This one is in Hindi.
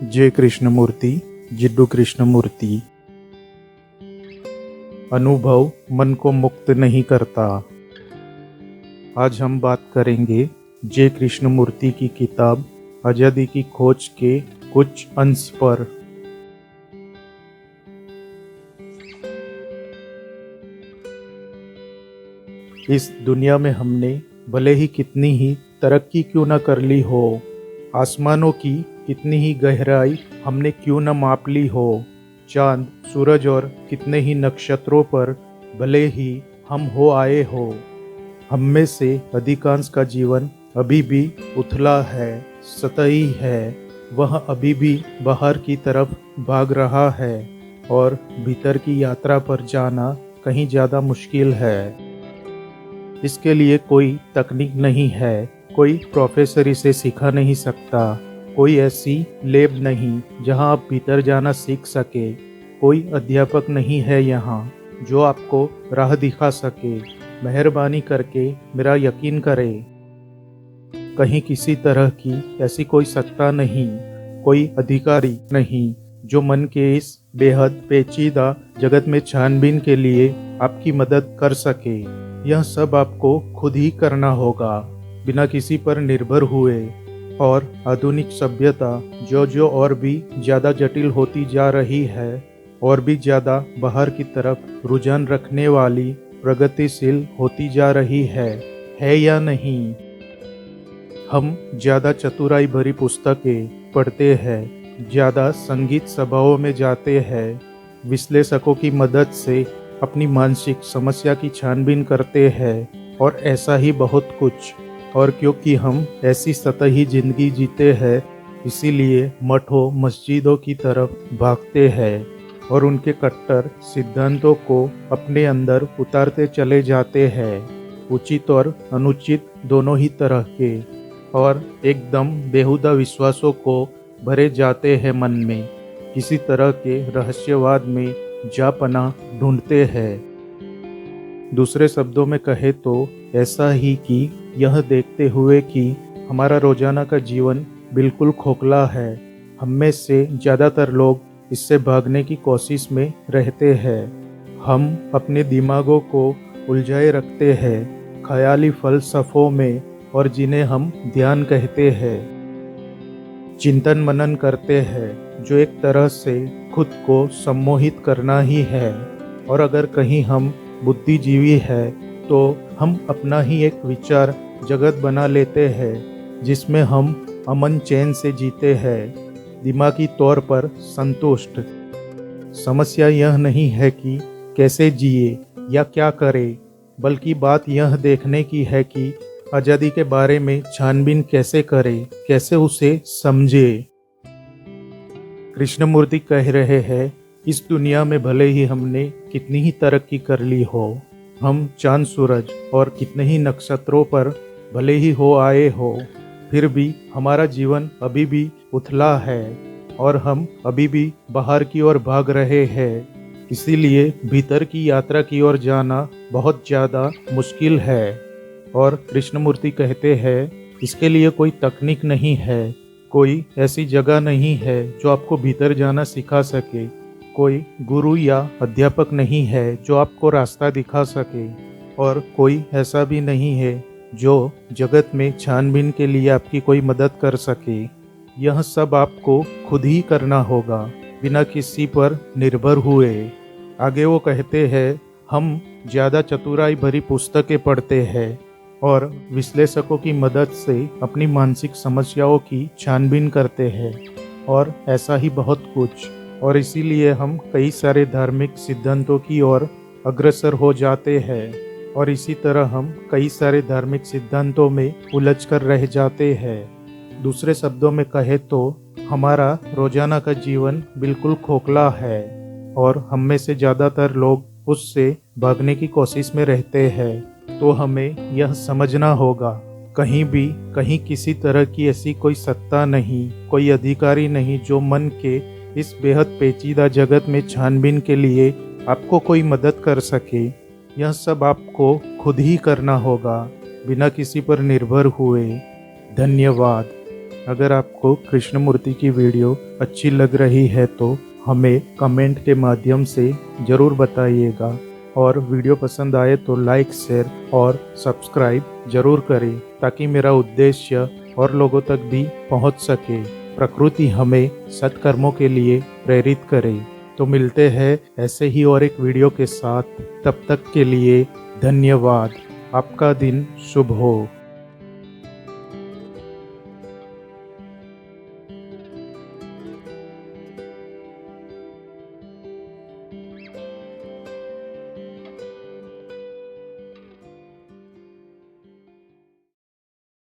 जय कृष्णमूर्ति। जिड्डू कृष्णमूर्ति। अनुभव मन को मुक्त नहीं करता। आज हम बात करेंगे जय कृष्णमूर्ति की किताब आज़ादी की खोज के कुछ अंश पर। इस दुनिया में हमने भले ही कितनी ही तरक्की क्यों न कर ली हो, आसमानों की कितनी ही गहराई हमने क्यों न माप ली हो, चांद, सूरज और कितने ही नक्षत्रों पर भले ही हम हो आए हो, हम में से अधिकांश का जीवन अभी भी उथला है, सतही है। वह अभी भी बाहर की तरफ भाग रहा है और भीतर की यात्रा पर जाना कहीं ज़्यादा मुश्किल है। इसके लिए कोई तकनीक नहीं है, कोई प्रोफेसर इसे सिखा नहीं सकता, कोई ऐसी लैब नहीं जहां आप भीतर जाना सीख सके, कोई अध्यापक नहीं है यहाँ जो आपको राह दिखा सके। मेहरबानी करके मेरा यकीन करें, कहीं किसी तरह की ऐसी कोई सत्ता नहीं, कोई अधिकारी नहीं जो मन के इस बेहद पेचीदा जगत में छानबीन के लिए आपकी मदद कर सके। यह सब आपको खुद ही करना होगा, बिना किसी पर निर्भर हुए। और आधुनिक सभ्यता जो जो और भी ज़्यादा जटिल होती जा रही है, और भी ज़्यादा बाहर की तरफ रुझान रखने वाली, प्रगतिशील होती जा रही है या नहीं? हम ज़्यादा चतुराई भरी पुस्तकें पढ़ते हैं, ज़्यादा संगीत सभाओं में जाते हैं, विश्लेषकों की मदद से अपनी मानसिक समस्या की छानबीन करते हैं और ऐसा ही बहुत कुछ। और क्योंकि हम ऐसी सतही जिंदगी जीते हैं, इसीलिए मठों मस्जिदों की तरफ भागते हैं और उनके कट्टर सिद्धांतों को अपने अंदर उतारते चले जाते हैं, उचित और अनुचित दोनों ही तरह के, और एकदम बेहुदा विश्वासों को भरे जाते हैं मन में, किसी तरह के रहस्यवाद में जा पनाह ढूंढते हैं। दूसरे शब्दों में कहे तो ऐसा ही कि यह देखते हुए कि हमारा रोजाना का जीवन बिल्कुल खोखला है, हम में से ज़्यादातर लोग इससे भागने की कोशिश में रहते हैं। हम अपने दिमागों को उलझाए रखते हैं ख्याली फलसफों में, और जिन्हें हम ध्यान कहते हैं, चिंतन मनन करते हैं, जो एक तरह से खुद को सम्मोहित करना ही है। और अगर कहीं हम बुद्धिजीवी है तो हम अपना ही एक विचार जगत बना लेते हैं, जिसमें हम अमन चैन से जीते हैं, दिमागी तौर पर संतुष्ट। समस्या यह नहीं है कि कैसे जिए या क्या करें, बल्कि बात यह देखने की है कि आज़ादी के बारे में छानबीन कैसे करें, कैसे उसे समझे। कृष्णमूर्ति कह रहे हैं, इस दुनिया में भले ही हमने कितनी ही तरक्की कर ली हो, हम चांद सूरज और कितने ही नक्षत्रों पर भले ही हो आए हो, फिर भी हमारा जीवन अभी भी उथला है और हम अभी भी बाहर की ओर भाग रहे हैं। इसीलिए भीतर की यात्रा की ओर जाना बहुत ज़्यादा मुश्किल है। और कृष्णमूर्ति कहते हैं, इसके लिए कोई तकनीक नहीं है, कोई ऐसी जगह नहीं है जो आपको भीतर जाना सिखा सके, कोई गुरु या अध्यापक नहीं है जो आपको रास्ता दिखा सके, और कोई ऐसा भी नहीं है जो जगत में छानबीन के लिए आपकी कोई मदद कर सके। यह सब आपको खुद ही करना होगा, बिना किसी पर निर्भर हुए। आगे वो कहते हैं, हम ज़्यादा चतुराई भरी पुस्तकें पढ़ते हैं और विश्लेषकों की मदद से अपनी मानसिक समस्याओं की छानबीन करते हैं, और ऐसा ही बहुत कुछ। और इसीलिए हम कई सारे धार्मिक सिद्धांतों की ओर अग्रसर हो जाते हैं, और इसी तरह हम कई सारे धार्मिक सिद्धांतों में उलझकर रह जाते हैं। दूसरे शब्दों में कहे तो हमारा रोजाना का जीवन बिल्कुल खोखला है, और हम में से ज़्यादातर लोग उससे भागने की कोशिश में रहते हैं। तो हमें यह समझना होगा, कहीं किसी तरह की ऐसी कोई सत्ता नहीं, कोई अधिकारी नहीं जो मन के इस बेहद पेचीदा जगत में छानबीन के लिए आपको कोई मदद कर सके। यह सब आपको खुद ही करना होगा, बिना किसी पर निर्भर हुए। धन्यवाद। अगर आपको कृष्णमूर्ति की वीडियो अच्छी लग रही है तो हमें कमेंट के माध्यम से ज़रूर बताइएगा, और वीडियो पसंद आए तो लाइक, शेयर और सब्सक्राइब जरूर करें ताकि मेरा उद्देश्य और लोगों तक भी पहुंच सके। प्रकृति हमें सत्कर्मों के लिए प्रेरित करे। तो मिलते हैं ऐसे ही और एक वीडियो के साथ। तब तक के लिए धन्यवाद। आपका दिन शुभ हो।